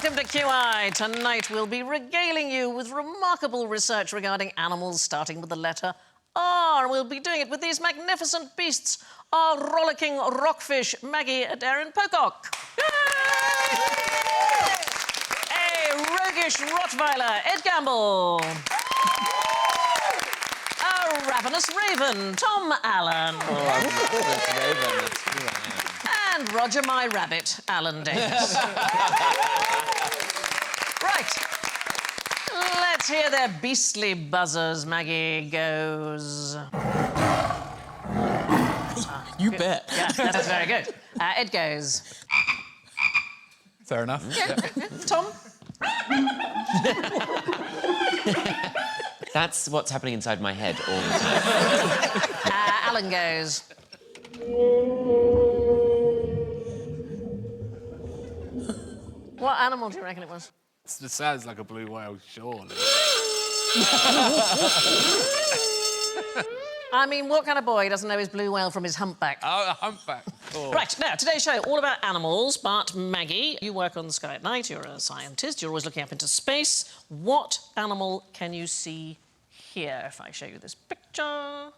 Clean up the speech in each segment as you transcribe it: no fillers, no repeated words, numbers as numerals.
Welcome to QI. Tonight we'll be regaling you with remarkable research regarding animals, starting with the letter R. We'll be doing it with these magnificent beasts, our rollicking rockfish, Maggie, Adair Pocock. A roguish Rottweiler, Ed Gamble. A ravenous raven, Tom Allen. And Roger my rabbit, Alan Davis. Right. Let's hear their beastly buzzers. Maggie goes. You bet. Yeah, that's very good. Ed goes. Fair enough. Yeah. Tom? That's what's happening inside my head all the time. Alan goes. What animal do you reckon it was? It sounds like a blue whale, surely. I mean, what kind of boy doesn't know his blue whale from his humpback? Oh, a humpback. Oh. Right, now, today's show, all about animals, but Maggie, you work on the sky at night, you're a scientist, you're always looking up into space. What animal can you see here, if I show you this picture?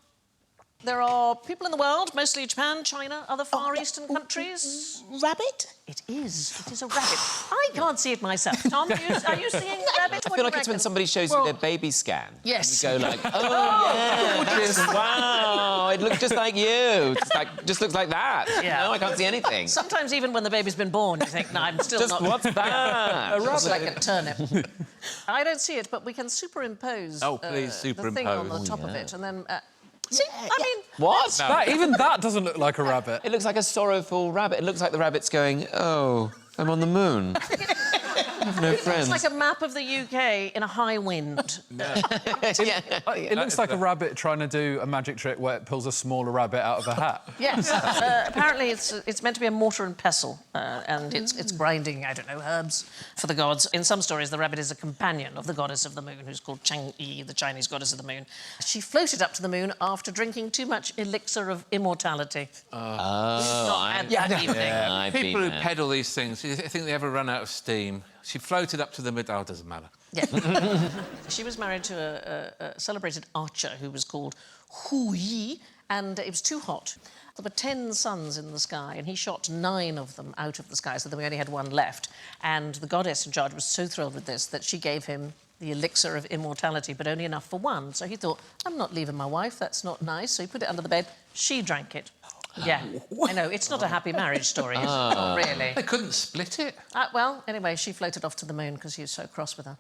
There are people in the world, mostly Japan, China, other Far Eastern countries. Rabbit? It is a rabbit. I can't see it myself. Tom, are you seeing the rabbit? I feel like it's when somebody shows you their baby scan. Yes. You go like, oh, yeah, wow, it looks just like you. Just looks like that. Yeah. No, I can't see anything. Sometimes even when the baby's been born, you think, no, I'm still Just not... what's that? It's like a turnip. I don't see it, but we can superimpose Oh, please, the thing on the superimpose. top of it, and then... see, I mean... What? Even that doesn't look like a rabbit. It looks like a sorrowful rabbit. It looks like the rabbit's going, oh, I'm on the moon. I have no friends. It's like a map of the UK in a high wind. It looks like a rabbit trying to do a magic trick where it pulls a smaller rabbit out of a hat. Yes. Apparently, it's meant to be a mortar and pestle, and it's grinding, I don't know, herbs for the gods. In some stories, the rabbit is a companion of the goddess of the moon, who's called Chang'e, the Chinese goddess of the moon. She floated up to the moon after drinking too much elixir of immortality. I've People who been there. peddle these things, you think they ever run out of steam. She floated up to the mid... Oh, it doesn't matter. Yeah. She was married to a celebrated archer who was called Hu Yi, and it was too hot. There were 10 suns in the sky, and he shot 9 of them out of the sky, so then we only had 1 left. And the goddess in charge was so thrilled with this that she gave him the elixir of immortality, but only enough for 1. So he thought, I'm not leaving my wife, that's not nice. So he put it under the bed. She drank it. Yeah, I know, it's not a happy marriage story, is it? Not really. They couldn't split it. Well, anyway, she floated off to the moon because he was so cross with her.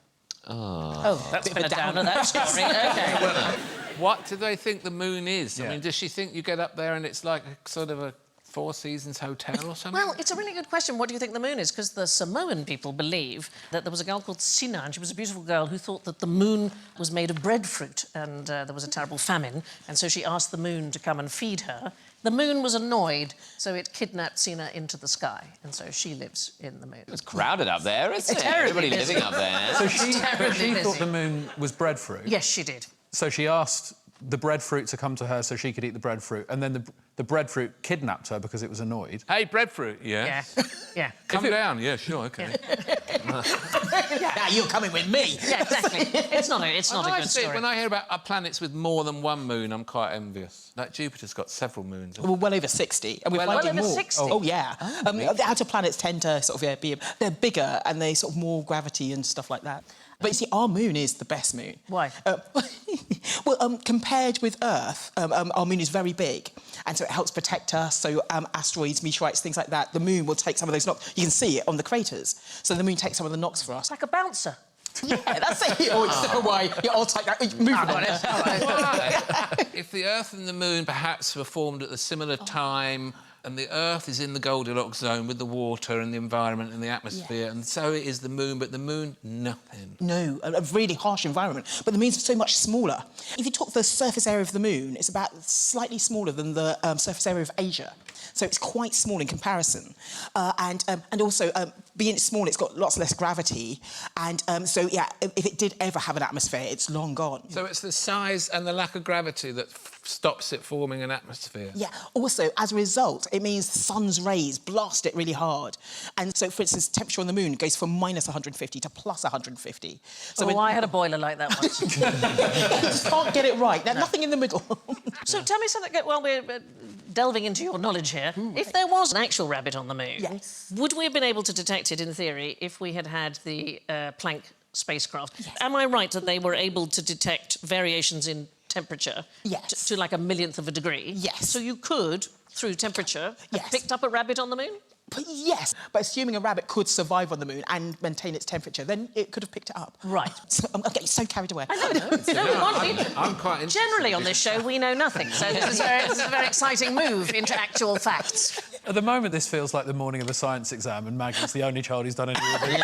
Oh, that's been a downer, that story. OK. What do they think the moon is? Yeah. I mean, does she think you get up there and it's like a sort of a Four Seasons hotel or something? Well, it's a really good question. What do you think the moon is? Because the Samoan people believe that there was a girl called Sina, and she was a beautiful girl who thought that the moon was made of breadfruit, and there was a terrible famine, and so she asked the moon to come and feed her. The moon was annoyed, so it kidnapped Sina into the sky, and so she lives in the moon. It's crowded up there, isn't it? terribly Everybody busy. living up there. So she terribly thought busy. the moon was breadfruit. Yes, she did. So she asked the breadfruit to come to her so she could eat the breadfruit, and then the breadfruit kidnapped her because it was annoyed. Hey, breadfruit, yeah? Yeah, yeah. Come down, yeah, sure, OK. Now you're coming with me. Yeah, exactly. It's not a I good see, story. when I hear about planets with more than 1 moon, I'm quite envious. Like Jupiter's got several moons. We're well over 60, and we're Well finding over more. 60? Oh, yeah. The outer planets tend to sort of be... They're bigger, and they sort of more gravity and stuff like that. But you see, our moon is the best moon. Why? Well, compared with Earth, our moon is very big, and so it helps protect us. So asteroids, meteorites, things like that, the moon will take some of those knocks. You can see it on the craters. So the moon takes some of the knocks for us. It's like a bouncer. Yeah, that's it. Oh, it's step away. Yeah, I'll take that. Move on. If the Earth and the Moon perhaps were formed at a similar time, and the Earth is in the Goldilocks zone with the water and the environment and the atmosphere, and so it is the Moon, but the Moon, nothing. No, a really harsh environment. But the moon's so much smaller. If you talk the surface area of the moon, it's about slightly smaller than the surface area of Asia. So it's quite small in comparison. And also, being small, it's got lots less gravity. And so, yeah, if it did ever have an atmosphere, it's long gone. So it's the size and the lack of gravity that stops it forming an atmosphere. Yeah. Also, as a result, it means the sun's rays blast it really hard. And so, for instance, temperature on the moon goes from minus 150 to plus 150. So Oh, I had a boiler like that once. you just can't get it right. There's nothing in the middle. So tell me something, while we're delving into your knowledge here. If there was an actual rabbit on the moon, Yes. would we have been able to detect it, in theory, if we had had the Planck spacecraft? Yes. Am I right that they were able to detect variations in temperature Yes. to like a millionth of a degree? Yes. So you could, through temperature, have Yes. picked up a rabbit on the moon? But yes, but assuming a rabbit could survive on the moon and maintain its temperature, then it could have picked it up. Right. So, I'm getting so carried away. I'm quite interested. Generally on this show, we know nothing, so this is a very exciting move into actual facts. At the moment, this feels like the morning of a science exam, and Maggie's the only child who's done any of it.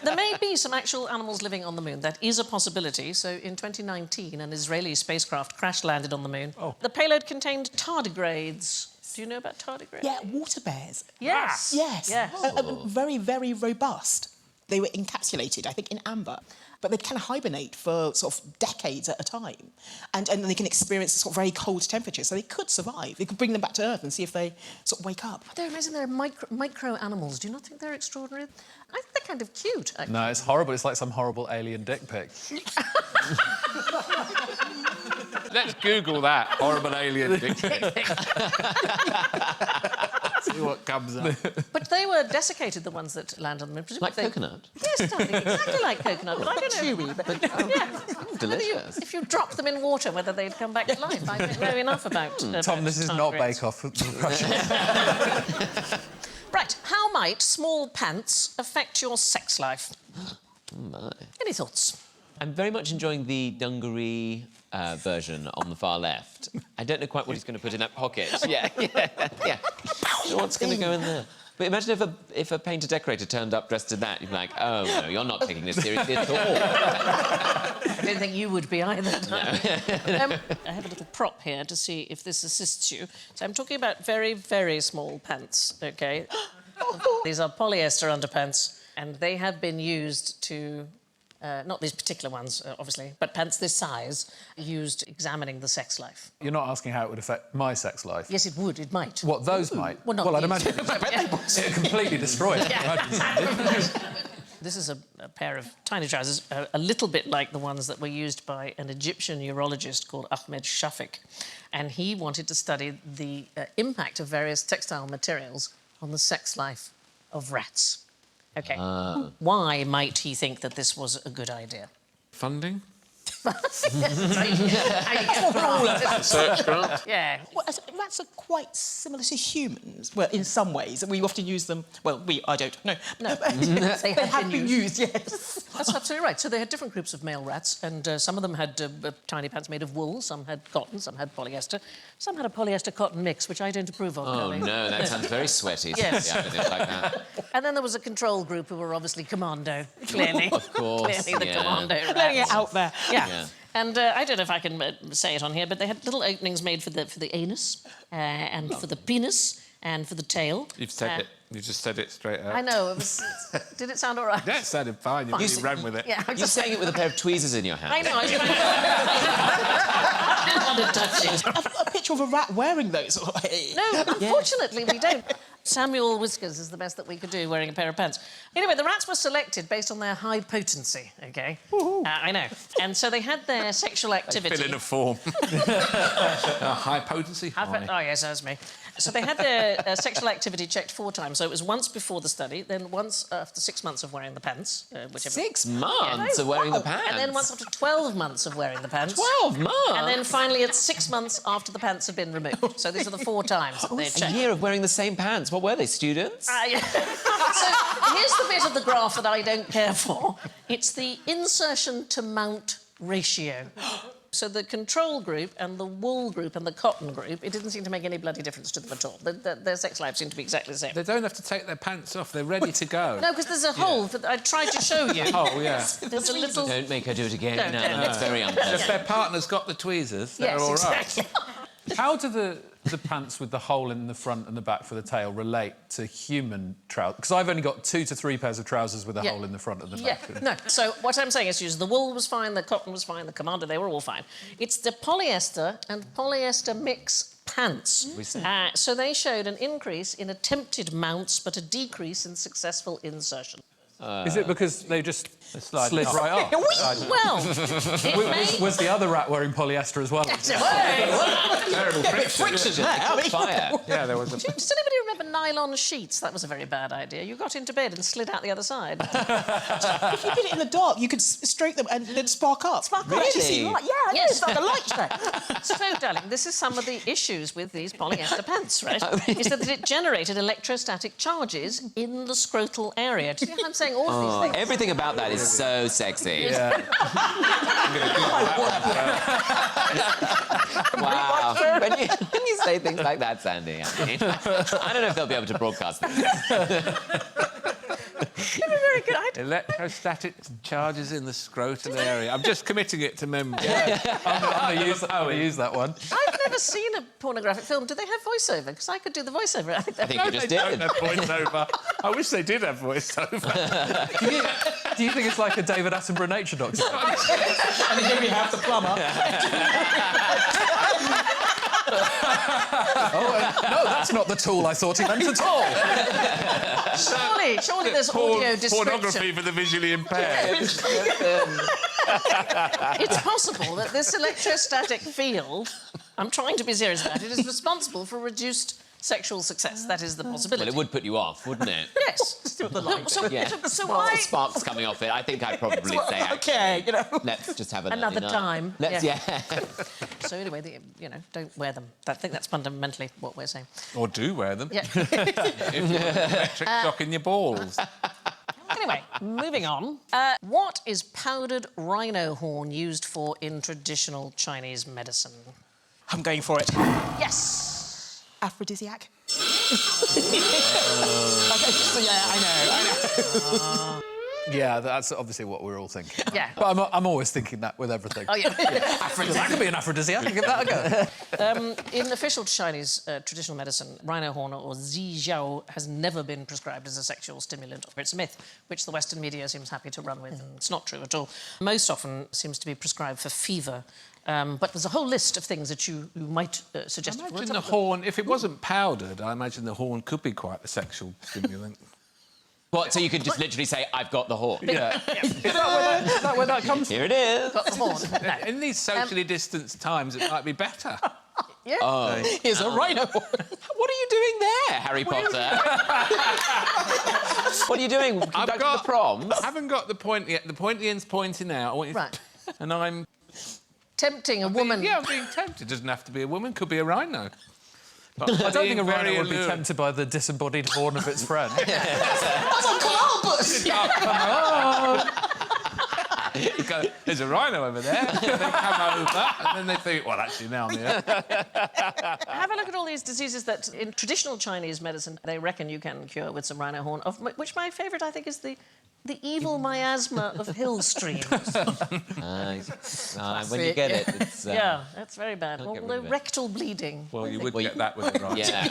There may be some actual animals living on the moon. That is a possibility. So in 2019, an Israeli spacecraft crash-landed on the moon. Oh. The payload contained tardigrades. Do you know about tardigrades? Yeah, water bears. Yes. Yes. Yes. Very, very robust. They were encapsulated, I think, in amber. But they can hibernate for sort of decades at a time. And then they can experience sort of very cold temperatures. So they could survive. They could bring them back to Earth and see if they sort of wake up. They're amazing. They're micro animals. Do you not think they're extraordinary? I think they're kind of cute, actually. No, it's horrible. It's like some horrible alien dick pic. Let's Google that. Horrible alien dick pic. See what comes up. But they were desiccated, the ones that land on the moon. Like Presumably they- coconut. Yes, darling, exactly like coconut. But I don't know. Chewy, but Yeah. Delicious. If you drop them in water, whether they'd come back to life. I don't know enough about Tom, this is not tardigrades. Bake Off. Right, how might small pants affect your sex life? My. Any thoughts? I'm very much enjoying the dungaree version on the far left. I don't know quite what he's going to put in that pocket. Yeah. So what's going to go in there? But imagine if a painter decorator turned up dressed in that, you'd be like, oh no, you're not taking this seriously at all. I don't think you would be either. I have a little prop here to see if this assists you. So I'm talking about very, very small pants, OK? These are polyester underpants, and they have been used to... not these particular ones, obviously, but pants this size, used examining the sex life. You're not asking how it would affect my sex life. Yes, it would, it might. What, those might? Well, not I'd these. imagine it'd completely destroy it. This is a pair of tiny trousers, a little bit like the ones that were used by an Egyptian urologist called Ahmed Shafik. And he wanted to study the impact of various textile materials on the sex life of rats. OK. Why might he think that this was a good idea? Funding? Search grant. Yeah. well, rats are quite similar to humans. Well, in some ways. We often use them... Well, I don't. No. They have been used, yes. That's absolutely right. So they had different groups of male rats, and some of them had tiny pants made of wool, some had cotton, some had polyester, some had a polyester-cotton mix, which I don't approve of. Oh Curly. no, that sounds very sweaty. Yes. Yeah, I didn't like that. And then there was a control group who were obviously commando, clearly. Of course, Clearly the yeah. commando rats. Letting it out there. Yeah. And I don't know if I can say it on here, but they had little openings made for the anus and for the penis and for the tail. You've said it. You just said it straight out. I know. Did it sound all right? That sounded fine. You ran with it. Yeah. You're saying it with a pair of tweezers in your hand. I know. I didn't want to touch it. A picture of a rat wearing those. No, unfortunately, we don't. Samuel Whiskers is the best that we could do wearing a pair of pants. Anyway, the rats were selected based on their high potency, OK? I know. And so they had their sexual activity... Fill in a form. High potency? High. Oh, yes, that's me. So they had their sexual activity checked 4 times. So it was once before the study, then once after 6 months of wearing the pants, whichever... 6 months of wearing the pants? And then once after 12 months of wearing the pants. 12 months? And then finally at 6 months after the pants had been removed. So these are the 4 times that they A checked. year of wearing the same pants. What were they, students? Yeah. So here's the bit of the graph that I don't care for. It's the insertion to mount ratio. So the control group and the wool group and the cotton group, it didn't seem to make any bloody difference to them at all. Their sex lives seem to be exactly the same. They don't have to take their pants off. They're ready to go. No, because there's a hole. I tried to show you. Oh, yeah. There's a little... Don't make her do it again. No, No, no. that's very unpleasant. If their partner's got the tweezers, they're Yes, all right. exactly. How do the pants with the hole in the front and the back for the tail relate to human trousers? Because I've only got 2 to 3 pairs of trousers with a hole in the front and the Yeah, back. no. So what I'm saying is the wool was fine, the cotton was fine, the Commander, they were all fine. It's the polyester and polyester mix pants. So they showed an increase in attempted mounts, but a decrease in successful insertion. Is it because they just slide slid off. right off? Well, it may... Was the other rat wearing polyester as well? Terrible Friction there. I mean, Fire. Yeah, there was a... Does anybody remember nylon sheets? That was a very bad idea. You got into bed and slid out the other side. if you did it in the dark, you could stroke them and they'd spark up. Spark up. You actually Really? see light. Yeah, Yes. it's like a light show. So, darling, this is some of the issues with these polyester pants, right? Is that it generated electrostatic charges in the scrotal area. Do you see how I'm saying all of these things? Everything about that is so sexy. Yeah. Wow. When you say things like that, Sandy, I mean, I don't know if they'll be able to broadcast this. Very good. Electrostatic charges in the scrotal area. I'm just committing it to memory. I'm going to use that one. I've never seen a pornographic film. Do they have voiceover? Because I could do the voiceover. I think I think you just did. Have voiceover. I wish they did have voiceover. Do you think it's like a David Attenborough nature doctor? And then we have the plumber. No, that's not the tool I thought he meant at all. surely there's audio description. Pornography for the visually impaired. It's possible that this electrostatic field, I'm trying to be serious about it, is responsible for reduced sexual success. That is the possibility. Well, it would put you off, wouldn't it? Yes. So Yeah. why... Sparks coming off it. I think I'd probably say, Okay, you know. let's just have Another night. time. Let's, Yeah. yeah. So anyway, don't wear them. I think that's fundamentally what we're saying. Or do wear them. Yeah. If you're electric shock in your balls. Anyway, moving on. What is powdered rhino horn used for in traditional Chinese medicine? I'm going for it. Yes. Aphrodisiac. Okay, so yeah, I know. Yeah, that's obviously what we're all thinking. Yeah. But I'm always thinking that with everything. Oh, yeah. That could be an aphrodisiac. Give that a go. In official Chinese traditional medicine, rhino horn or zijiao has never been prescribed as a sexual stimulant. It's a myth, which the Western media seems happy to run with, and it's not true at all. Most often seems to be prescribed for fever. But there's a whole list of things that you might suggest. I imagine the horn, if it wasn't powdered, I imagine the horn could be quite a sexual stimulant. What, so you could just literally say, I've got the horn? Yeah. Is that where that comes from? Here it is. Got the horn. No. In these socially distanced times, it might be better. Yeah. Here's a rhino. What are you doing there, Harry Potter? What are you doing? Conducting the proms? I haven't got the point yet. The pointy end's pointing out. I want you Right. And I'm... Tempting a woman. Yeah, I'm being tempted. It doesn't have to be a woman. Could be a rhino. But I don't think a being rhino very would be alluring. tempted by the disembodied horn of its friend. That's on Columbus! You go, there's a rhino over there. They come over, and then they think, well, actually, now I'm here. Have a look at all these diseases that in traditional Chinese medicine they reckon you can cure with some rhino horn, of which my favourite, I think, is the evil miasma of hill streams. When you get it, it's... Yeah, that's very bad. Can't get Or rid the of it. rectal bleeding. Well, you would Well, get you- that with a rhino. Yeah.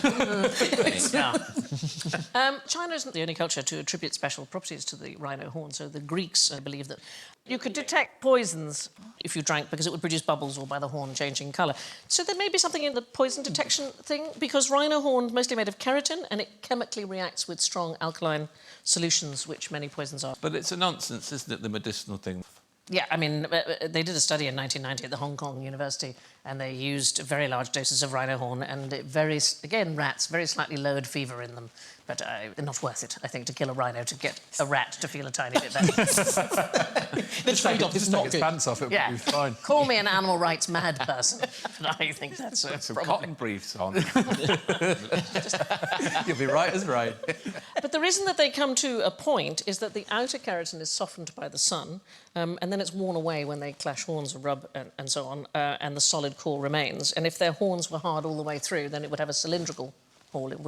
China isn't the only culture to attribute special properties to the rhino horn. So the Greeks believe that you could detect poisons if you drank because it would produce bubbles or by the horn changing colour. So there may be something in the poison detection thing because rhino horn is mostly made of keratin and it chemically reacts with strong alkaline solutions, which many poisons are. But it's a nonsense, isn't it, the medicinal thing? Yeah, I mean, they did a study in 1990 at the Hong Kong University and they used very large doses of rhino horn and again, rats, very slightly lowered fever in them. But not worth it, I think, to kill a rhino to get a rat to feel a tiny bit better. The trade-off is Just not take its good. pants off, it Yeah. would be fine. Call me an animal rights mad person, but I think that's Some probably... cotton briefs on. You'll be right as right. But the reason that they come to a point is that the outer keratin is softened by the sun, and then it's worn away when they clash horns or rub and so on, and the solid core remains. And if their horns were hard all the way through, then it would have a cylindrical Paul. It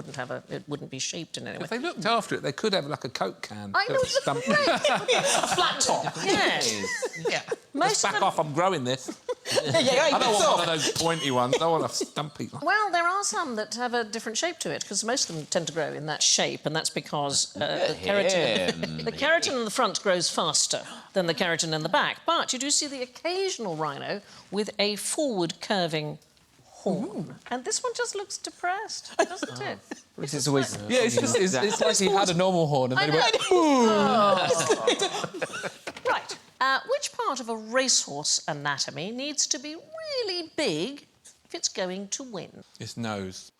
wouldn't be shaped in any way. If they looked after it, they could have like a Coke can. I know, that it's stumpy. A flat top. Yes. Yeah. Most Just of back them- off, I'm growing this. Yeah, I don't want one of those pointy ones. I want a stumpy one. Well, there are some that have a different shape to it, because most of them tend to grow in that shape, and that's because the keratin in the front grows faster than the keratin in the back. But you do see the occasional rhino with a forward curving horn. And this one just looks depressed, doesn't it? It's always... Yeah, it's like he had a normal horn and then he went... Right. Which part of a racehorse anatomy needs to be really big if it's going to win? His nose.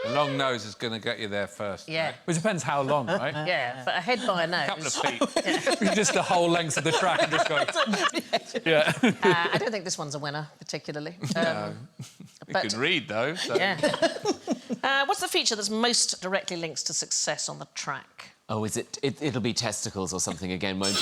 A long nose is going to get you there first. Yeah. It depends how long, right? Yeah, but a head by a nose. A couple of feet. Just the whole length of the track and just going... Yeah. I don't think this one's a winner, particularly. You can read, though. So. Yeah. What's the feature that's most directly linked to success on the track? Oh, is it? It'll be testicles or something again, won't it?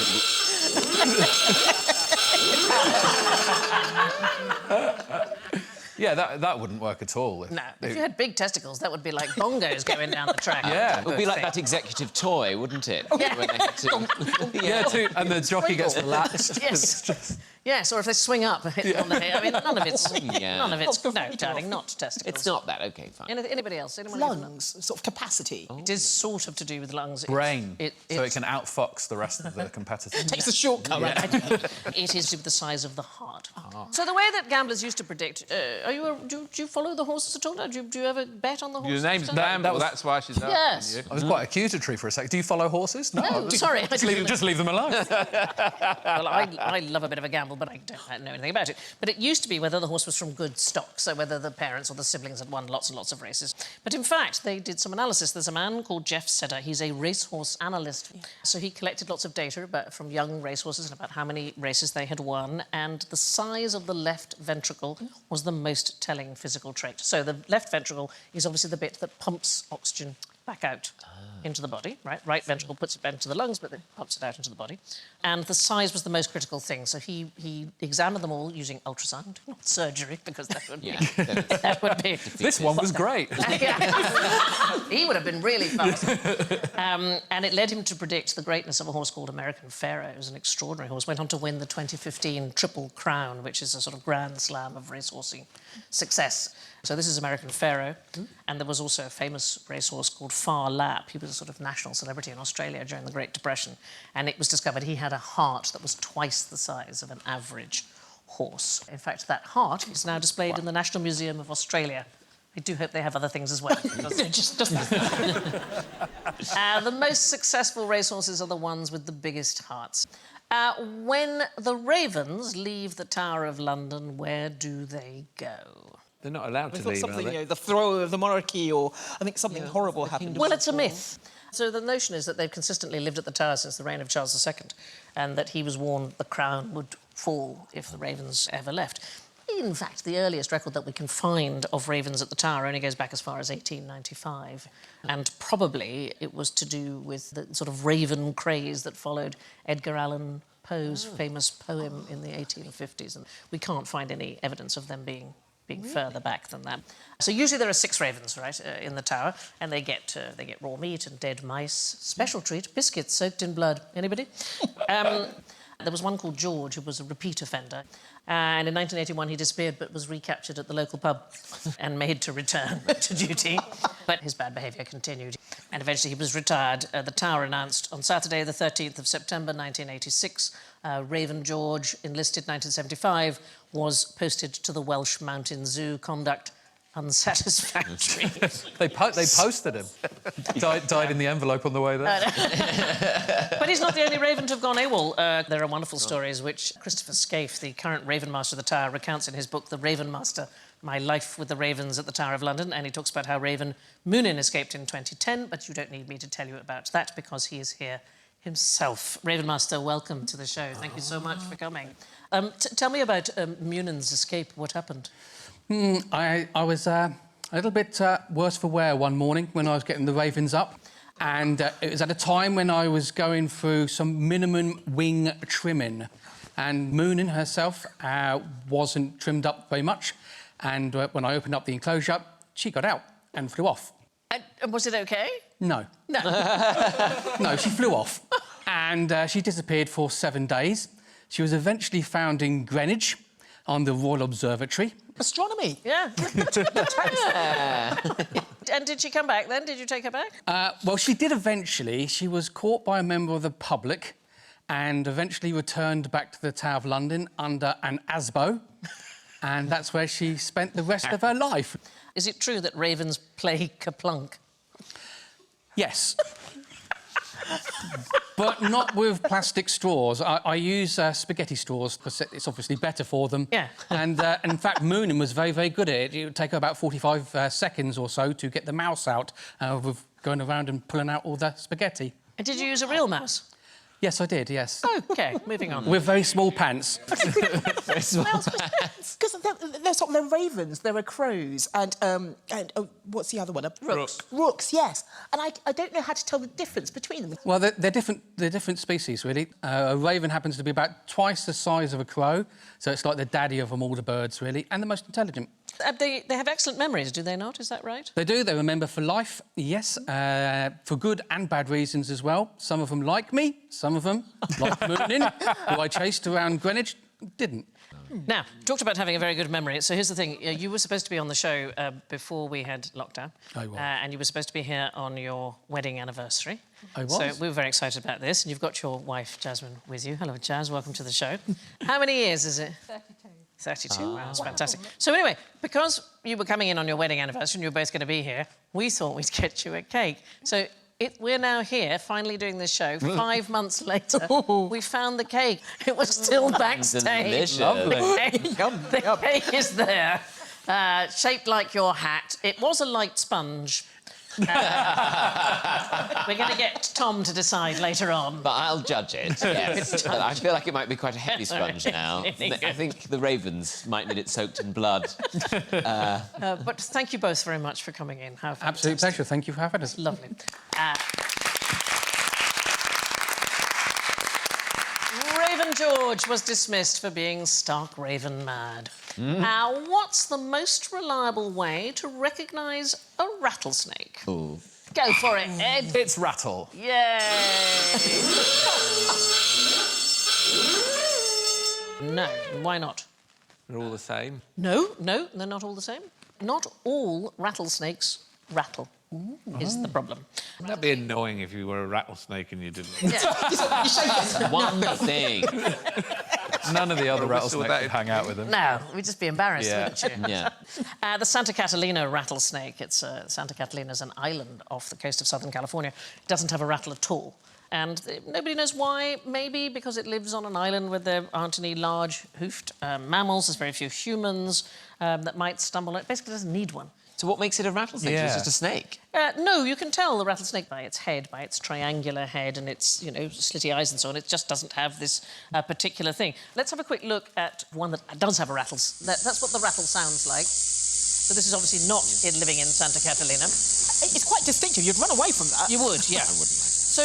Yeah, that wouldn't work at all. No, if you had big testicles, that would be like bongos going down the track. Yeah. It would be like that executive toy, wouldn't it? Yeah. When they had to... Yeah, too. And the jockey gets relaxed. Yes. Yes, or if they swing up and hit them on the head. I mean, none of it's... Yeah. None of it's... No, darling, not testicles. It's not that. OK, fine. Anybody else? Anyone else? Lungs, sort of capacity. It is sort of to do with lungs. Brain. So it it's- can outfox the rest of the competitors. Takes a shortcut. It is with the size of the heart. So the way that gamblers used to predict... do you follow the horses at all? Do you ever bet on the horses? Your name's Stuff? Gamble, that's why she's asking Yes. you. I was quite accusatory for a second. Do you follow horses? No, sorry. Just leave them alone. Well, I love a bit of a gamble, but I don't know anything about it. But it used to be whether the horse was from good stock, so whether the parents or the siblings had won lots and lots of races. But in fact, they did some analysis. There's a man called Jeff Sedder. He's a racehorse analyst. So he collected lots of data from young racehorses and about how many races they had won, and the size of the left ventricle was the most telling physical trait. So the left ventricle is obviously the bit that pumps oxygen back out into the body, right? Right ventricle puts it back into the lungs, but then pumps it out into the body. And the size was the most critical thing. So he examined them all using ultrasound, not surgery, because that would be... that would be... This one was great. He would have been really fast. And it led him to predict the greatness of a horse called American Pharoah. It was an extraordinary horse. Went on to win the 2015 Triple Crown, which is a sort of grand slam of racehorsing success. So this is American Pharoah. And there was also a famous racehorse called Phar Lap. He was a sort of national celebrity in Australia during the Great Depression. And it was discovered he had a heart that was twice the size of an average horse. In fact, that heart is now displayed in the National Museum of Australia. I do hope they have other things as well. just the most successful racehorses are the ones with the biggest hearts. When the ravens leave the Tower of London, where do they go? They're not allowed I to thought leave, something, are they? the throw of the monarchy, or I think something horrible happened. Well, it's a myth. So the notion is that they've consistently lived at the Tower since the reign of Charles II, and that he was warned the crown would fall if the ravens ever left. In fact, the earliest record that we can find of ravens at the Tower only goes back as far as 1895. And probably it was to do with the sort of raven craze that followed Edgar Allan Poe's famous poem in the 1850s. And we can't find any evidence of them being further back than that. So usually there are 6 ravens, right, in the Tower, and they get raw meat and dead mice. Special treat, biscuits soaked in blood. Anybody? There was one called George, who was a repeat offender. And in 1981, he disappeared but was recaptured at the local pub and made to return to duty. But his bad behaviour continued. And eventually he was retired. The Tower announced on Saturday, the 13th of September, 1986, Raven George, enlisted 1975, was posted to the Welsh Mountain Zoo. Conduct unsatisfactory. They posted him. Died in the envelope on the way there. But he's not the only raven to have gone AWOL. There are wonderful stories which Christopher Scaife, the current Raven Master of the Tower, recounts in his book, The Raven Master, My Life with the Ravens at the Tower of London, and he talks about how Raven Moonin escaped in 2010, but you don't need me to tell you about that because he is here himself. Raven Master, welcome to the show. Thank you so much for coming. Tell me about Moonin's escape. What happened? I was a little bit worse for wear one morning when I was getting the ravens up, and it was at a time when I was going through some minimum wing trimming. and Moonin herself wasn't trimmed up very much. And when I opened up the enclosure, she got out and flew off. And was it okay? No. No. No, she flew off. And she disappeared for 7 days. She was eventually found in Greenwich on the Royal Observatory. Astronomy. Yeah. And did she come back then? Did you take her back? Well, she did eventually. She was caught by a member of the public and eventually returned back to the Tower of London under an ASBO. And that's where she spent the rest of her life. Is it true that ravens play Kaplunk? Yes. But not with plastic straws. I use spaghetti straws because it's obviously better for them. Yeah. And in fact, Moonin was very, very good at it. It would take her about 45 seconds or so to get the mouse out with going around and pulling out all the spaghetti. And did you use a real mouse? Yes, I did, yes. OK, moving on. With very small pants. Because they're ravens, there are crows, and what's the other one? Rooks. Rooks, yes. And I don't know how to tell the difference between them. Well, they're different species, really. A raven happens to be about twice the size of a crow, so it's like the daddy of them all the birds, really, and the most intelligent. They have excellent memories, do they not? Is that right? They do. They remember for life, yes, for good and bad reasons as well. Some of them like me, some of them, like Moonin, who I chased around Greenwich, didn't. Now, talked about having a very good memory. So here's the thing. You were supposed to be on the show before we had lockdown. I was. And you were supposed to be here on your wedding anniversary. I was. So we were very excited about this. And you've got your wife, Jasmine, with you. Hello, Jazz. Welcome to the show. How many years is it? 32. Wow, that's fantastic. So anyway, because you were coming in on your wedding anniversary and you were both going to be here, we thought we'd get you a cake. So we're now here, finally doing this show. 5 months later, we found the cake. It was still backstage. Delicious. The cake is there, shaped like your hat. It was a light sponge. We're going to get Tom to decide later on. But I'll judge it, yes. I feel like it might be quite a heavy sponge now. I think the ravens might need it soaked in blood. But thank you both very much for coming in. How fantastic. Absolute pleasure. Thank you for having us. Lovely. Raven George was dismissed for being stark raven mad. Now, what's the most reliable way to recognise a rattlesnake? Ooh. Go for it, Ed. It's rattle. Yay! No, why not? They're all the same. No, they're not all the same. Not all rattlesnakes rattle. Is the problem. That'd be annoying if you were a rattlesnake and you didn't. One thing. None of the other Well, we saw rattlesnakes that would hang out with him. No, we'd just be embarrassed, Yeah. wouldn't you? Yeah. The Santa Catalina rattlesnake. It's Santa Catalina is an island off the coast of Southern California. It doesn't have a rattle at all. And nobody knows why. Maybe because it lives on an island where there aren't any large hoofed mammals. There's very few humans that might stumble on it. Basically, it doesn't need one. So what makes it a rattlesnake? Yeah. It's just a snake. No, you can tell the rattlesnake by its head, by its triangular head and its, slitty eyes and so on. It just doesn't have this particular thing. Let's have a quick look at one that does have a rattle. That's what the rattle sounds like. So this is obviously not living in Santa Catalina. It's quite distinctive. You'd run away from that. You would, yeah. I wouldn't like that. So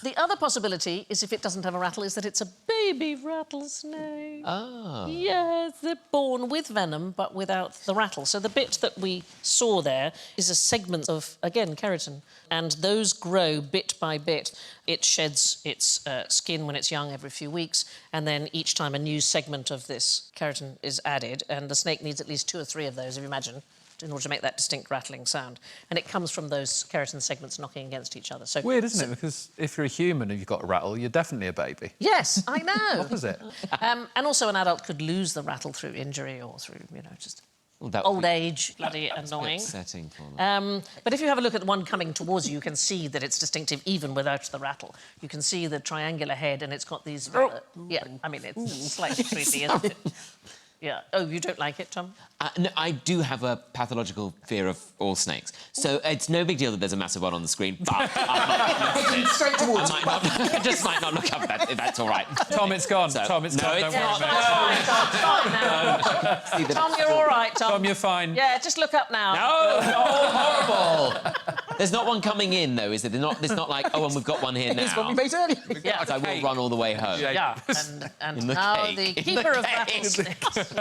the other possibility is if it doesn't have a rattle is that it's a baby rattlesnake. Ah. Yes, they're born with venom but without the rattle. So the bit that we saw there is a segment of, again, keratin. And those grow bit by bit. It sheds its skin when it's young every few weeks, and then each time a new segment of this keratin is added, and the snake needs at least 2 or 3 of those, if you imagine, in order to make that distinct rattling sound. And it comes from those keratin segments knocking against each other. So Weird, isn't it? Because if you're a human and you've got a rattle, you're definitely a baby. Yes, I know. Opposite. And also an adult could lose the rattle through injury or through, just Well, that would old be age, bloody annoying. upsetting for them. But if you have a look at the one coming towards you, you can see that it's distinctive even without the rattle. You can see the triangular head and it's got these... yeah, I mean, it's slightly creepy, isn't it? Yeah. Oh, you don't like it, Tom? No, I do have a pathological fear of all snakes. So it's no big deal that there's a massive one on the screen, but I just might not look up if that's all right. Tom, it's gone. So- Tom, it's No, gone. it's Don't worry, not. mate. Fine now. See that Tom, it's you're still- all right, Tom. Tom, you're fine. Yeah, just look up now. Oh, horrible! There's not one coming in, though, is there? There's not like, oh, and we've got one here now. It's what we made earlier. Yeah. I will run all the way home. Yeah, and In the now cake. the In keeper the of cake. rattlesnakes.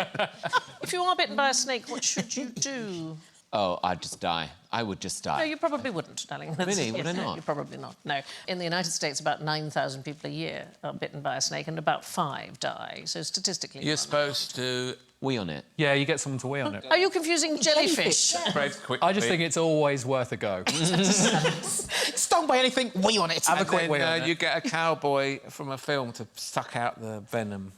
If you are bitten by a snake, what should you do? Oh, I'd just die. I would just die. No, you probably wouldn't, darling. Really? Would I no, not? You probably not. No. In the United States, about 9,000 people a year are bitten by a snake, and about 5 die. So statistically, You're supposed to Wee on it. Yeah, you get someone to wee on it. Are you confusing jellyfish? spread quickly. I just think it's always worth a go. Stung by anything, wee on it. Have a quick wee on it. You get a cowboy from a film to suck out the venom.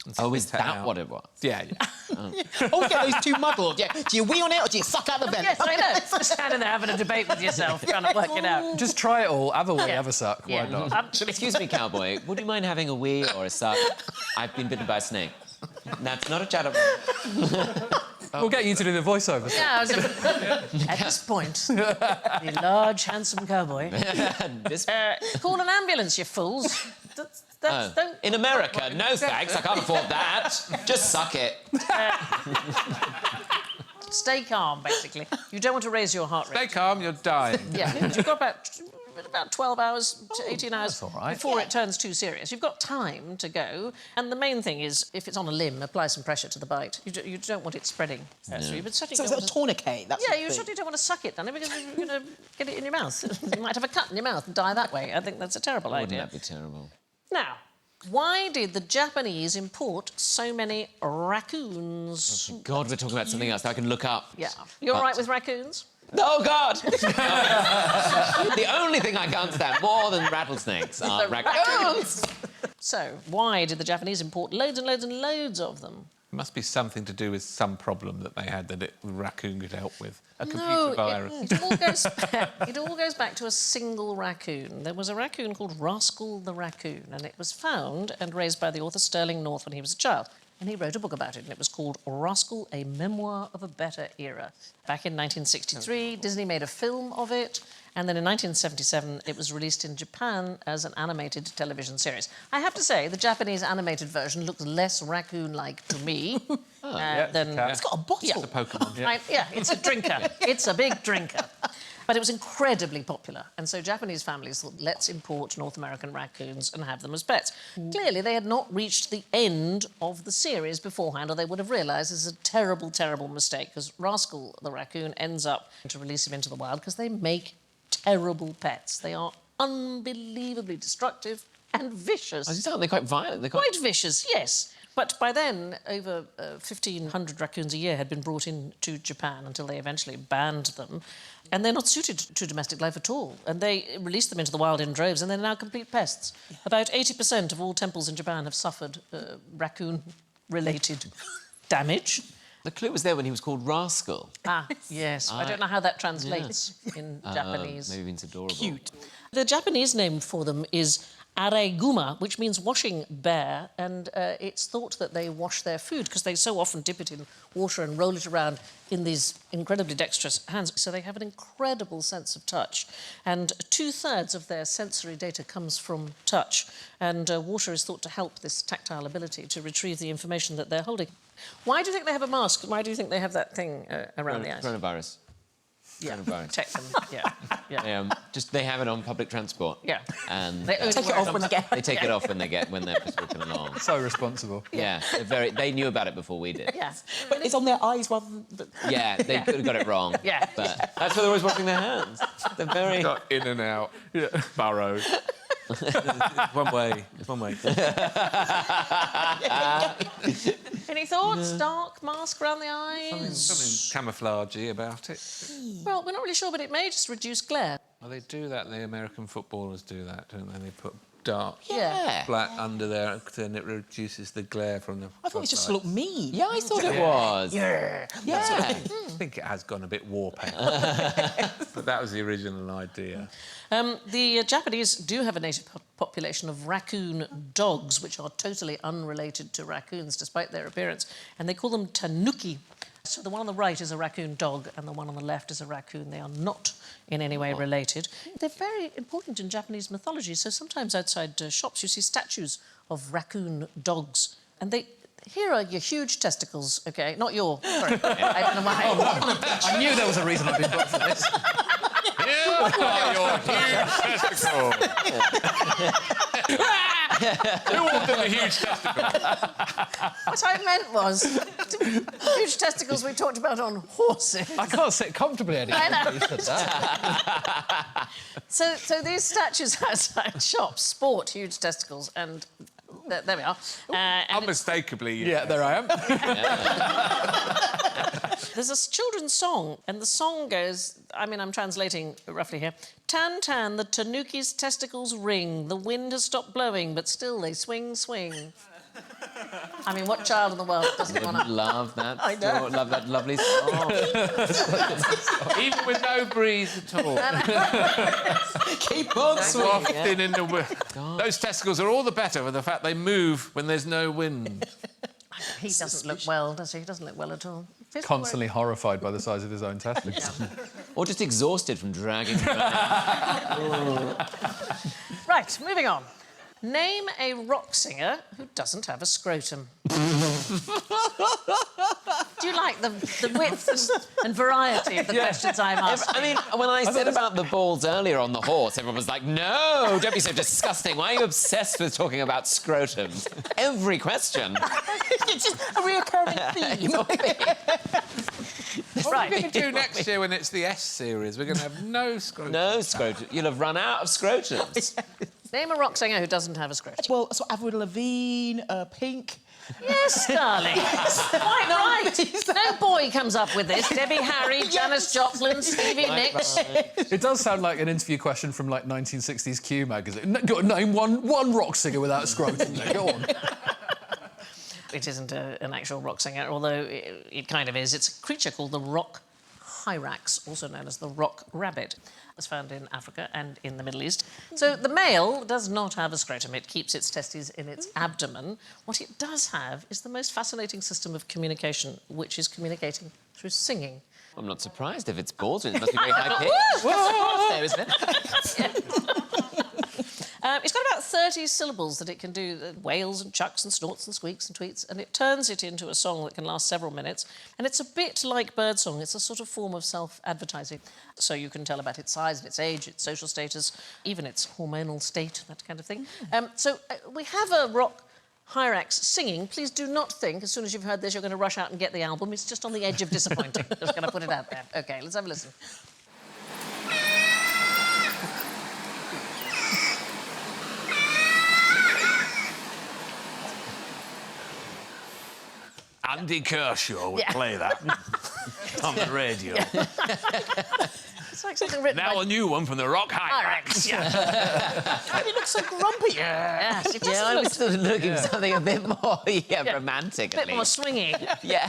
and Oh, is spit it that out. what it was? Yeah, yeah. Always get those two muddled. Yeah. Do you wee on it or do you suck out the venom? Yes, I know. Just standing there having a debate with yourself, trying to work it out. Just try it all. Have a wee, Yeah. have a suck. Why Yeah. not? Excuse me, cowboy. Would you mind having a wee or a suck? I've been bitten by a snake. That's not a chat. We'll get you to do the voiceovers. Yeah, I was at this point, the large, handsome cowboy. This... Call an ambulance, you fools. Don't... In America, no thanks, I can't afford that. Just suck it. Stay calm, basically. You don't want to raise your heart rate. Stay calm, you're dying. Yeah, you've got about 12 hours to 18 hours all right. before it turns too serious. You've got time to go. And the main thing is, if it's on a limb, apply some pressure to the bite. You don't want it spreading through you, but certainly So don't it's a want to... tourniquet. That's Yeah, the you thing. certainly don't want to suck it, Danny, because you're going to get it in your mouth. You might have a cut in your mouth and die that way. I think that's a terrible Wouldn't idea. that be terrible? Now, why did the Japanese import so many raccoons? God, we're talking about something else that I can look up. Yeah. You're all But- right with raccoons? Oh, God! The only thing I can't stand more than rattlesnakes are The raccoons. So, why did the Japanese import loads and loads and loads of them? It must be something to do with some problem that they had that the raccoon could help with. A computer No, virus. it all goes back to a single raccoon. There was a raccoon called Rascal the Raccoon, and it was found and raised by the author Sterling North when he was a child. And he wrote a book about it, and it was called Rascal, A Memoir of a Better Era. Back in 1963, Disney made a film of it, and then in 1977, it was released in Japan as an animated television series. I have to say, the Japanese animated version looks less raccoon-like to me than... It's got a bottle. Yeah. Pokemon. Yeah, it's a drinker. It's a big drinker. But it was incredibly popular, and so Japanese families thought, let's import North American raccoons and have them as pets. Clearly, they had not reached the end of the series beforehand, or they would have realised this is a terrible, terrible mistake, because Rascal the Raccoon ends up to release him into the wild because they make terrible pets. They are unbelievably destructive and vicious. Aren't they quite violent? They're Quite vicious, yes. But by then, over 1,500 raccoons a year had been brought into Japan until they eventually banned them. And they're not suited to domestic life at all. And they released them into the wild in droves, and they're now complete pests. About 80% of all temples in Japan have suffered raccoon-related damage. The clue was there when he was called Rascal. Ah, yes. I don't know how that translates in Japanese. Maybe it's adorable. Cute. The Japanese name for them is areguma, which means washing bear, and it's thought that they wash their food because they so often dip it in water and roll it around in these incredibly dexterous hands. So they have an incredible sense of touch, and 2/3 of their sensory data comes from touch, and water is thought to help this tactile ability to retrieve the information that they're holding. Why do you think they have a mask? Why do you think they have that thing around the eyes? Coronavirus. Yeah, Coronavirus. protect them. Yeah. They have it on public transport. Yeah. And They only Take it wear off when they get... they take it off when they're just walking along. So responsible. Yeah, they knew about it before we did. Yeah. But it's on their eyes rather than... Yeah, they could have got it wrong. Yeah. But that's why they're always washing their hands. They're very... Got in and out. Burrowed. It's one way. It's one way. Any thoughts? Dark mask around the eyes? Something camouflagey about it. Well, we're not really sure, but it may just reduce glare. Well, they do that. The American footballers do that, don't they? They put dark Yeah. black under there, and it reduces the glare from the. I thought it was just to look mean. Yeah, I thought it was. Yeah. Yeah. I think it has gone a bit war paint. But that was the original idea. The Japanese do have a native population of raccoon dogs, which are totally unrelated to raccoons, despite their appearance, and they call them tanuki. So the one on the right is a raccoon dog, and the one on the left is a raccoon. They are not in any way related. They're very important in Japanese mythology, so sometimes outside shops you see statues of raccoon dogs, and they... Here are your huge testicles, OK? Not your... Sorry. I don't know why. I knew there was a reason I'd been booked for this. Here your huge testicle. Who ordered the huge testicle? What I meant was huge testicles we talked about on horses. I can't sit comfortably anymore. I know. You said that. So these statues outside shops sport huge testicles, and there we are. And Unmistakably. Yeah, there I am. there's a children's song, and the song goes, I mean, I'm translating roughly here. Tan, tan, the tanuki's testicles ring. The wind has stopped blowing, but still they swing, swing. I mean, what child in the world doesn't want to... Love that. I know. Love that lovely song. Even with no breeze at all. Keep on swinging. Wafting in the wind. Those testicles are all the better for the fact they move when there's no wind. He doesn't look well, does he? He doesn't look well at all. Constantly horrified by the size of his own testicles. Or just exhausted from dragging around. Right, moving on. Name a rock singer who doesn't have a scrotum. Do you like the width and variety of the questions I'm asking? I mean, when I said about the balls earlier on the horse, everyone was like, no, don't be so disgusting. Why are you obsessed with talking about scrotums? Every question. It's just a reoccurring theme. What are we going to do next year when it's the S series? We're going to have no scrotum. No scrotum. You'll have run out of scrotums. Name a rock singer who doesn't have a scrotum. Well, so Avril Lavigne, Pink. Yes, darling. Quite right. No boy comes up with this. Debbie Harry, Janis Joplin, Stevie Nicks. It does sound like an interview question from, like, 1960s Q magazine. Got to name one rock singer without a scrotum. Go on. It isn't an actual rock singer, although it kind of is. It's a creature called the rock hyrax, also known as the rock rabbit. It's found in Africa and in the Middle East. So the male does not have a scrotum. It keeps its testes in its abdomen. What it does have is the most fascinating system of communication, which is communicating through singing. I'm not surprised if it's balls. It must be very high pitched. There, isn't it? It's got about 30 syllables that it can do, wails and chucks and snorts and squeaks and tweets, and it turns it into a song that can last several minutes. And it's a bit like birdsong. It's a sort of form of self-advertising. So you can tell about its size and its age, its social status, even its hormonal state, that kind of thing. We have a rock hyrax singing. Please do not think, as soon as you've heard this, you're going to rush out and get the album. It's just on the edge of disappointing. Just going to put it out there. OK, let's have a listen. Andy Kershaw would play that on the radio. It's like something written Now by... a new one from the Rock Hyrax. He looks so grumpy. Yes, it Yeah, I doesn't was sort of looking for something a bit more romantic, a bit at more least. swingy. Yeah.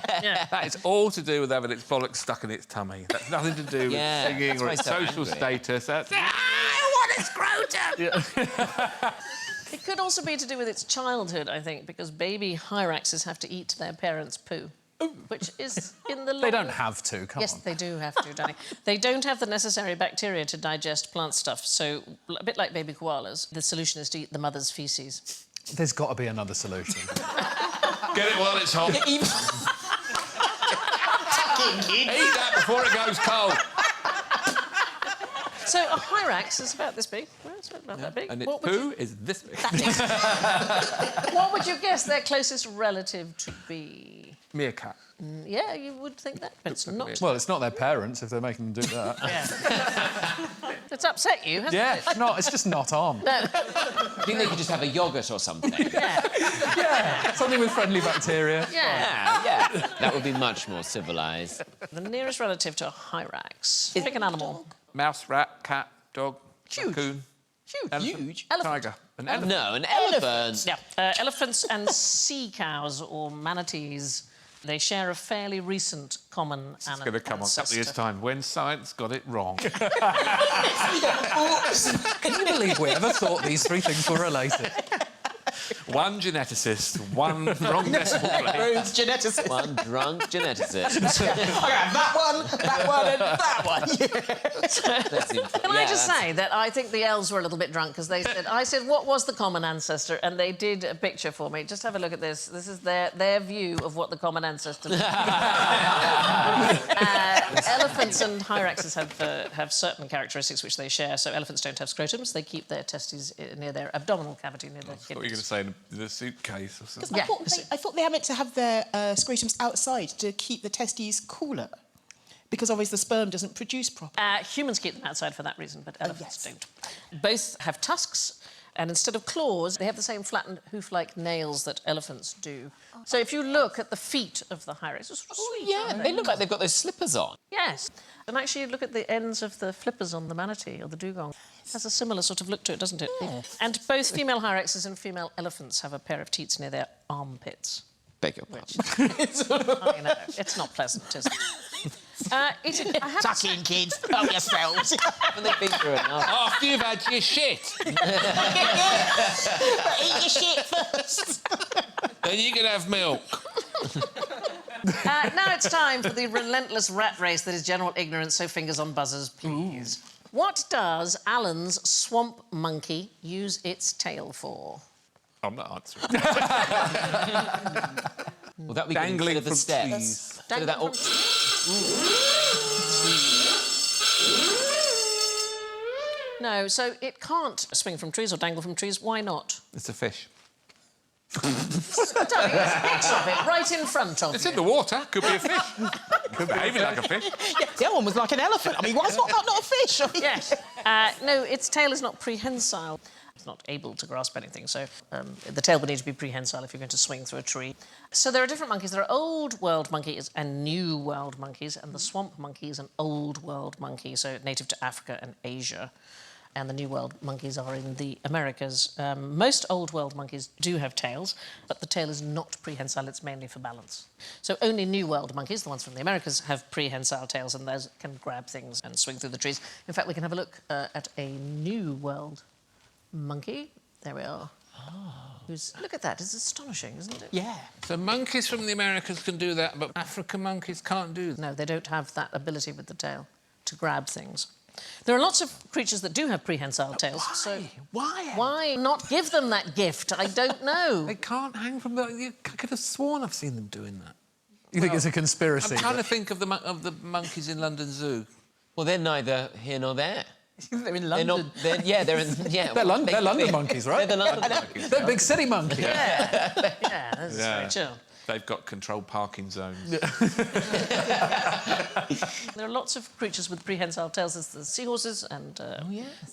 That is all to do with having its bollocks stuck in its tummy. That's nothing to do with Yeah, singing that's or why its it's so social angry. status. That's, I want a scrotum! It could also be to do with its childhood, I think, because baby hyraxes have to eat their parents' poo, which is in the... They don't have to, come Yes, on. they do have to, darling. They don't have the necessary bacteria to digest plant stuff, so a bit like baby koalas, the solution is to eat the mother's faeces. There's got to be another solution. Get it while it's hot. Eat that before it goes cold. So a hyrax is about this big. Well, it's about that big. And its What would poo is this big. What would you guess their closest relative to be? Meerkat. Yeah, you would think that, but it's not. Well, it's not their parents if they're making them do that. Yeah. It's upset you, hasn't Yeah, it? it's just not on. I think they could just have a yoghurt or something. Yeah. Something with friendly bacteria. Yeah. Yeah. That would be much more civilised. The nearest relative to a hyrax. Pick an animal. Mouse, rat, cat, dog, raccoon, Huge. tiger. An elephant. No, an elephant. Yeah, elephants and sea cows or manatees. They share a fairly recent common It's going to come on a couple of years' time when science got it wrong. Can you believe we ever thought these three things were related? One geneticist, one wrong decimal place. Rhodes geneticist. One drunk geneticist. I have that one, and that one. Can I just say that I think the elves were a little bit drunk because they said, I said, what was the common ancestor? And they did a picture for me. Just have a look at this. This is their view of what the common ancestor was. Elephants and hyraxes have certain characteristics which they share. So elephants don't have scrotums. They keep their testes near their abdominal cavity, near their What were you kidneys. going to say, the suitcase or something? Yeah. I thought they are meant to have their scrotums outside to keep the testes cooler, because obviously the sperm doesn't produce properly. Humans keep them outside for that reason, but elephants yes. don't. Both have tusks, and instead of claws, they have the same flattened hoof-like nails that elephants do. So if you look at the feet of the hyrax, it's sort of sweet, Yeah, aren't they look like they've got those slippers on. Yes. And actually, look at the ends of the flippers on the manatee or the dugong. It has a similar sort of look to it, doesn't it? Yeah. And both female hyraxes and female elephants have a pair of teats near their armpits. Beg your pardon. I know, it's not pleasant, is it? I have to Tuck in, kids. Help yourselves. Haven't they been through enough? After you've had your shit, Eat your shit first. then you can have milk. Now it's time for the relentless rat race that is general ignorance, so fingers on buzzers, please. What does Alan's swamp monkey use its tail for? I'm not answering. Well, that we Dangling consider the from steps. trees. Consider that all... No, so it can't swing from trees or dangle from trees. Why not? It's a fish. Darling, there's a picture of it right in front of It's you. in the water. Could be a fish. Could be behaving like a fish. Yeah, the other one was like an elephant. I mean, why is that not a fish? I mean, Yes. No, its tail is not prehensile. It's not able to grasp anything, so the tail would need to be prehensile if you're going to swing through a tree. So there are different monkeys. There are old world monkeys and new world monkeys, and the swamp monkey is an old world monkey, so native to Africa and Asia. And the New World monkeys are in the Americas. Most Old World monkeys do have tails, but the tail is not prehensile, it's mainly for balance. So only New World monkeys, the ones from the Americas, have prehensile tails, and those can grab things and swing through the trees. In fact, we can have a look at a New World monkey. There we are. Look at that, it's astonishing, isn't it? yeah. So monkeys from the Americas can do that, but African monkeys can't do that. No, they don't have that ability with the tail to grab things. There are lots of creatures that do have prehensile tails. So why not give them that gift? I don't know. They can't hang from the... I could have sworn I've seen them doing that. You think it's a conspiracy? I'm trying to think of the monkeys in London Zoo. Well, they're neither here nor there. They're in They're London. not... They're in... Yeah, They're London monkeys, right? They're the London monkeys. They're big city monkeys. Yeah, that's very chill. They've got controlled parking zones. There are lots of creatures with prehensile tails. There's the seahorses and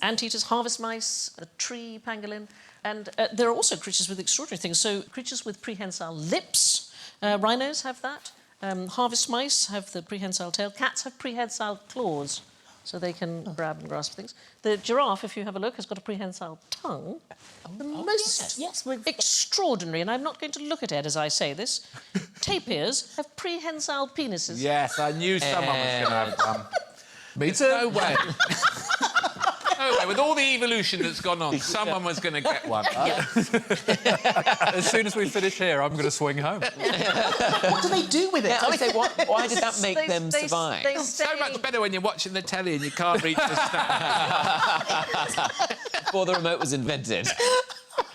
anteaters, harvest mice, the tree pangolin. And there are also creatures with extraordinary things. So creatures with prehensile lips. Rhinos have that. Harvest mice have the prehensile tail. Cats have prehensile claws, so they can grab and grasp things. The giraffe, if you have a look, has got a prehensile tongue. The most extraordinary, and I'm not going to look at Ed as I say this, tapirs have prehensile penises. Yes, I knew someone was going to have one. Me too. No way. No way. With all the evolution that's gone on, someone was going to get one. As soon as we finish here, I'm going to swing home. What do they do with it? I would say, why did that make They- them they- survive? they So stay- much better when you're watching the telly and you can't reach the snap. Before the remote was invented.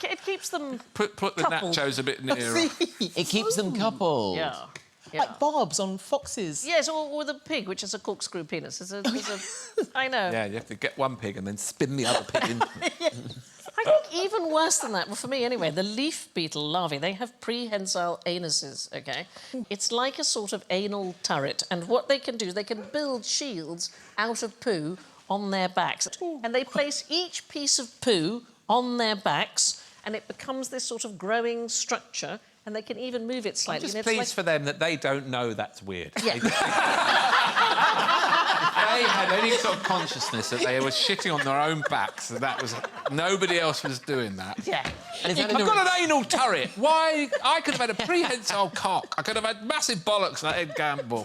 It keeps them... Put the Coupled. nachos a bit nearer. It keeps them coupled. Yeah. Like barbs on foxes. Yes, or with a pig, which has a corkscrew penis. I know. Yeah, you have to get one pig and then spin the other pig in. I think even worse than that, well, for me anyway, the leaf beetle larvae, they have prehensile anuses, OK? It's like a sort of anal turret, and what they can do is they can build shields out of poo on their backs. And they place each piece of poo on their backs, and it becomes this sort of growing structure, and they can even move it I'm slightly. just and it's pleased like... for them that they don't know that's weird. Yeah. If they had any sort of consciousness that they were shitting on their own backs, that was... Nobody else was doing that. Yeah. And is that in I've the... got an anal turret. Why? I could have had a prehensile cock. I could have had massive bollocks like Ed Gamble.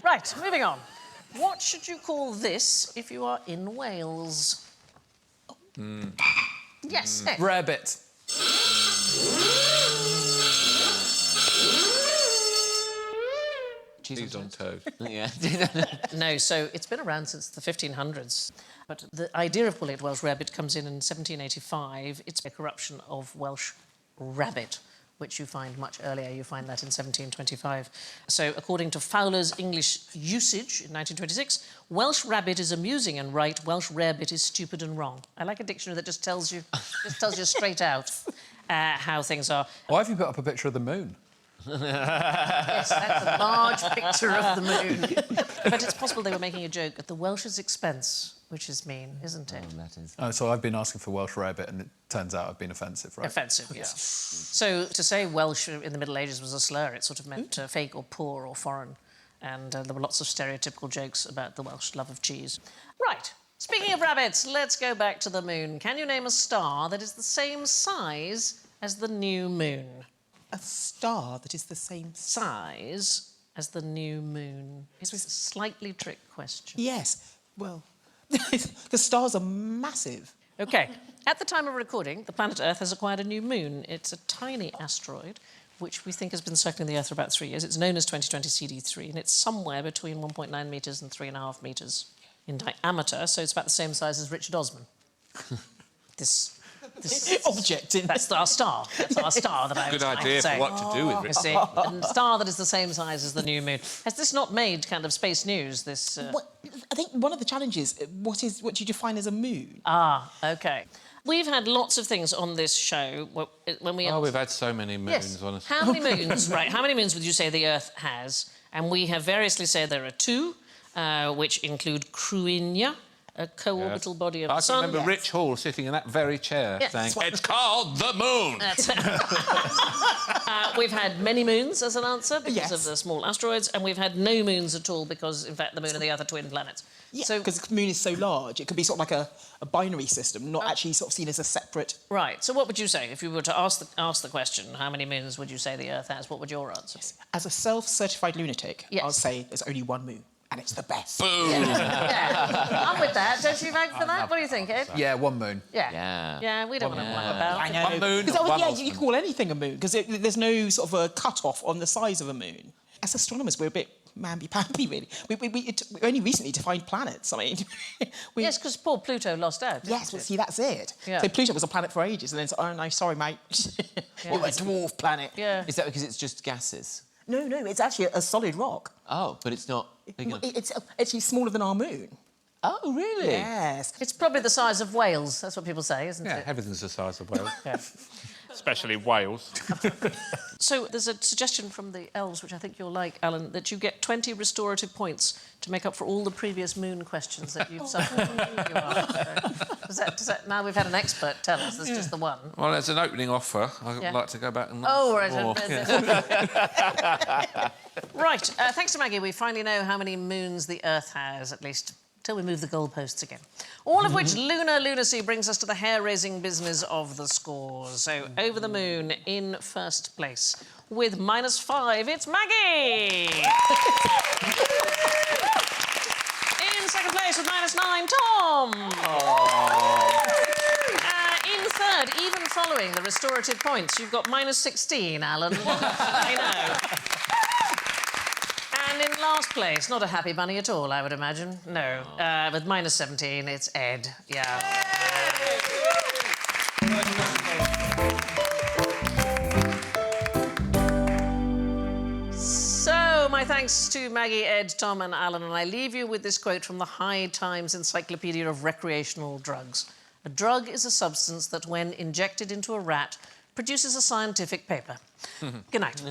Right, moving on. What should you call this if you are in Wales? Yes, Ed. Rarebit. Cheese on toast. Yeah. No, so it's been around since the 1500s. But the idea of bullet Welsh rabbit comes in 1785. It's a corruption of Welsh rabbit, which you find much earlier. You find that in 1725. So according to Fowler's English Usage in 1926, Welsh rabbit is amusing and right, Welsh rarebit is stupid and wrong. I like a dictionary that just tells you straight out how things are. Why have you put up a picture of the moon? Yes, that's a large picture of the moon. But it's possible they were making a joke at the Welsh's expense, which is mean, isn't it? That is. Oh, so I've been asking for Welsh rarebit, and it turns out I've been offensive, right? Offensive, yeah. So to say Welsh in the Middle Ages was a slur, it sort of meant fake or poor or foreign. And there were lots of stereotypical jokes about the Welsh love of cheese. Right, speaking of rabbits, let's go back to the moon. Can you name a star that is the same size as the new moon? A star that is the same... Size as the new moon? It's a slightly trick question. Yes, well, the stars are massive. OK. At the time of recording, the planet Earth has acquired a new moon. It's a tiny asteroid, which we think has been circling the Earth for about 3 years. It's known as 2020 CD3, and it's somewhere between 1.9 metres and 3.5 metres in diameter, so it's about the same size as Richard Osman. this Object in... That's our star. That's our star that I was Good trying idea to say. for what to do with You it. see, a star that is the same size as the new moon. Has this not made kind of space news, this... I think one of the challenges, what do you define as a moon? Ah, OK. We've had lots of things on this show when we... Oh, we've had so many moons, Yes. honestly. How many moons, right, how many moons would you say the Earth has? And we have variously said there are two, which include Cruinia, a co-orbital body of I the can Sun. remember Rich Hall sitting in that very chair Yes. saying, it's called the moon! We've had many moons as an answer because Yes. of the small asteroids, and we've had no moons at all because, in fact, the moon and the Earth are twin planets. Yeah, So, because the moon is so large, it could be sort of like a binary system, not actually sort of seen as a separate... right, so what would you say? If you were to ask the question, how many moons would you say the Earth has, what would your answer be? As a self-certified lunatic, Yes. I'll say there's only one moon, and it's the best. Boom! Yeah, I'm with that. Don't you vote for that? What do you think, Ed? Yeah, one moon. Yeah. Yeah. We don't want to moon. muck about. I know. One moon, Because, one yeah, Osman. you can call anything a moon, because there's no sort of a cut-off on the size of a moon. As astronomers, we're a bit mamby-pamby, really. We only recently defined planets. I mean... Yes, because poor Pluto lost out. didn't Yes, it? well, see, that's it. Yeah. So Pluto was a planet for ages, and then it's, oh, no, sorry, mate. You're a dwarf planet. Yeah. Is that because it's just gases? No, it's actually a solid rock. Oh, but it's not big enough. It's actually smaller than our moon. Oh, really? Yes. It's probably the size of Wales. That's what people say, isn't Yeah, it? everything's the size of Wales. Yeah. Especially Wales. So there's a suggestion from the elves, which I think you'll like, Alan, that you get 20 restorative points to make up for all the previous moon questions that you've suffered. Does that, now we've had an expert tell us, there's just the one. Well, as an opening offer, I'd Yeah. like to go back and... Oh, right. more. Right. Thanks to Maggie, we finally know how many moons the Earth has, at least till we move the goalposts again. All of which lunar lunacy brings us to the hair-raising business of the scores. So, over the moon in first place with -5, it's Maggie! In second place with -9, Tom! In third, even following the restorative points, you've got -16, Alan. I know. And in last place, not a happy bunny at all, I would imagine. No. With -17, it's Ed. Yeah. So, my thanks to Maggie, Ed, Tom and Alan, and I leave you with this quote from the High Times Encyclopedia of Recreational Drugs. A drug is a substance that, when injected into a rat, produces a scientific paper. Good night.